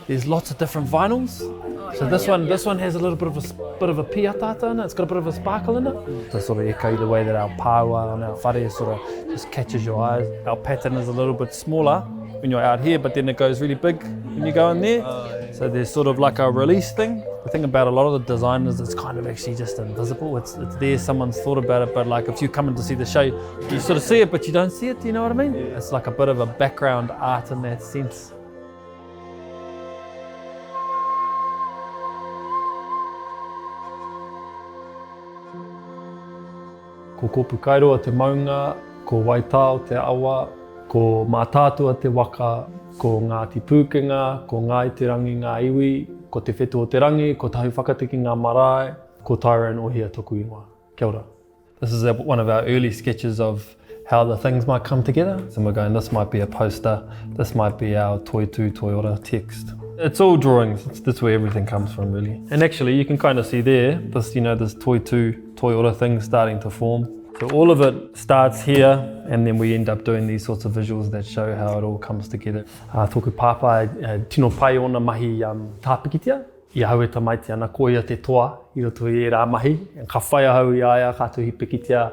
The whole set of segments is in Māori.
there's lots of different vinyls. So this one has a little bit of a ā-ataata in it. It's got a bit of a sparkle in it. To sort of echo the way that our pāua and our whare sort of just catches your eyes. Our pattern is a little bit smaller when you're out here, but then it goes really big when you go in there. So there's sort of like a release thing. The thing about a lot of the designers, it's kind of actually just invisible. It's there, someone's thought about it, but like if you come in to see the show, you sort of see it, but you don't see it, you know what I mean? It's like a bit of a background art in that sense. Ko kōpū kairoa te maunga, ko waitao te awa, ko mātātua te waka, ko Ngāti Pūkenga, ko ngā te rangi ngā iwi, ko te whetū o te rangi, ko tahu whakatiki ngā marae, ko Tyrone Ohia toku ingoa. Kia ora. This is one of our early sketches of how the things might come together. So we're going, this might be a poster, this might be our Toi Tū Toi Ora text. It's all drawings, that's where everything comes from really. And actually you can kind of see there, this, you know, this Toi Tū Toi Ora thing starting to form. So all of it starts here, and then we end up doing these sorts of visuals that show how it all comes together. Tōku pāpā, tino pai ona mahi tāpikitia, I haue tamaiti ana ko ia te toa, I roto I rā mahi, ka whai ahau I aia kātou hi pikitia.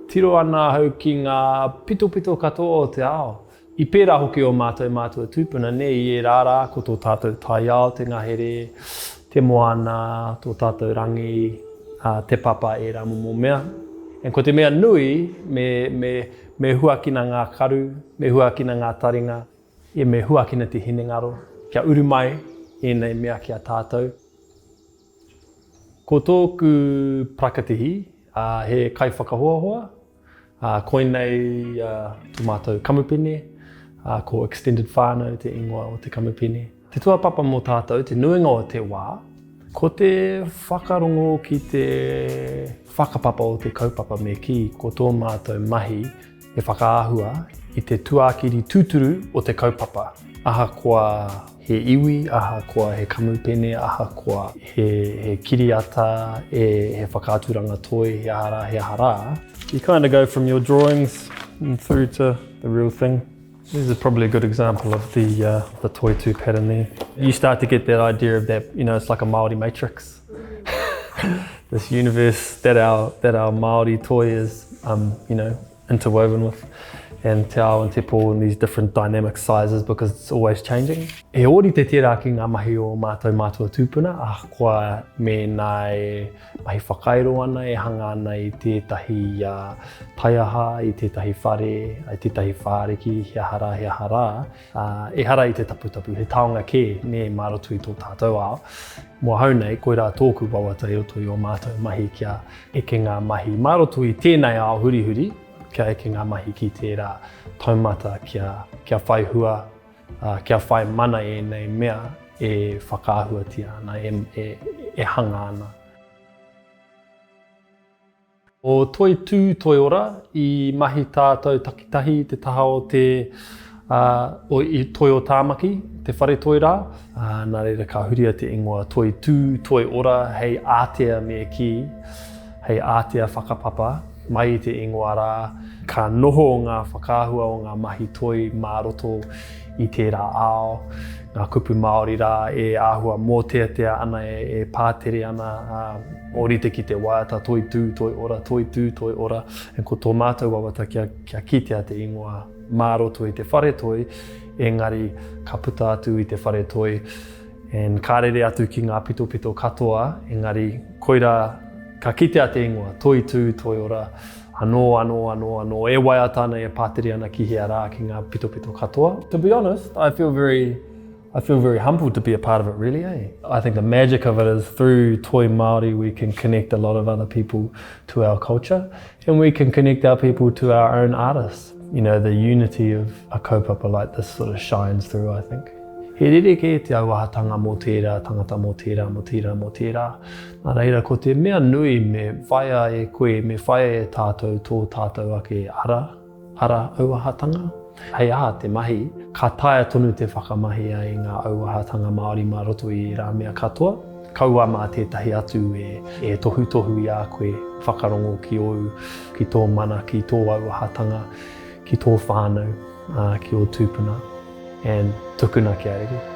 Tiro ana hau ki ngā pito katoa o te ao. I pērā hoki o mātua tūpuna ne I rārā ko tō tātou tai ao, te ngahere, te moana, tō tātou rangi, te papa rā momo mea. And ko te mea nui, me huakina ngā karu, me huakina ngā taringa, me huakina te hinengaro, kia uru mai, nei mea kia tātou. Ko tōku prakatihi, he kaiwhakahoahoa, koinei tō mātou kamupene, ko extended whānau te ingoa o te kamupene. Te tuapapa mō tātou, te nuinga o te wā, ko te whakarongo ki te whakapapa o te kaupapa me ki, ko tō mātou mahi e whakaahua I te tuakiri tūturu o te kaupapa. Aha koa he iwi, aha koa he kamupene, aha koa he kiriata, he whakaaturanga toi, he ahara. You kind of go from your drawings and through to the real thing. This is probably a good example of the Toi Tū pattern there. You start to get that idea of that, you know, it's like a Māori matrix. This universe that our Māori toi is, you know, interwoven with. And te ao and te pō in these different dynamic sizes because it's always changing. E ori te tērā ki ngā mahi o mātua tūpuna, koa me nai mahi whakairo ana e hanga ana I tētahi taiaha, I tētahi whare, I tētahi whāreki, he ahara. E hara I te taputapu, he taonga ke, ne marotu I tō tātou ao. Mua hau nei, koe rā tōku wawata I roto I o mātou mahi kia eke ngā mahi marotu I tēnei ao hurihuri, kia eke ngā mahi ki tērā taumata kia whai hua, kia whai mana nei mea e whakaahuatia ana, e hanga ana. O Toi Tū Toi Ora, I mahi tātou takitahi te taha o I toi o Tāmaki, te whare toi rā. Nā reira ka huria te ingoa Toi Tū Toi Ora, hei ātea me ki, hei ātea whakapapa. Mai te ingoa rā, ka noho o ngā whakaahua o ngā mahi toi māroto I tērā ao. Ngā kupu Māori rā e āhua mōteatea ana e pātere ana. Orite ki te waiata Toi Tū Toi Ora, Toi Tū Toi Ora. E ko tō mātou wawata kia kitea te ingoa māroto I te whare toi, engari ka puta atu I te whare toi. And kārere atu ki ngā pito katoa, engari koira ka kitea te ingoa, Toi Tū Toi Ora, anō, e waiata ana e pātere ana ki hea rā ki ngā pito katoa. To be honest, I feel very humbled to be a part of it really, eh? I think the magic of it is through Toi Māori we can connect a lot of other people to our culture and we can connect our people to our own artists. You know, the unity of a kaupapa like this sort of shines through, I think. He rereke te auahatanga mō tērā, tangata mō tērā. Nā reira, ko te mea nui me whaia e koe, me whaia e tātou, tō tātou ake ara auahatanga. Hei aha te mahi, ka taia tonu te whakamahi ai ngā auahatanga Māori mā roto I rā mea katoa. Kaua mā tētahi atu e tohu I a koe, whakarongo ki ou, ki tō mana, ki tō auahatanga, ki tō whānau, ki o tūpuna. And tukuna kia rere.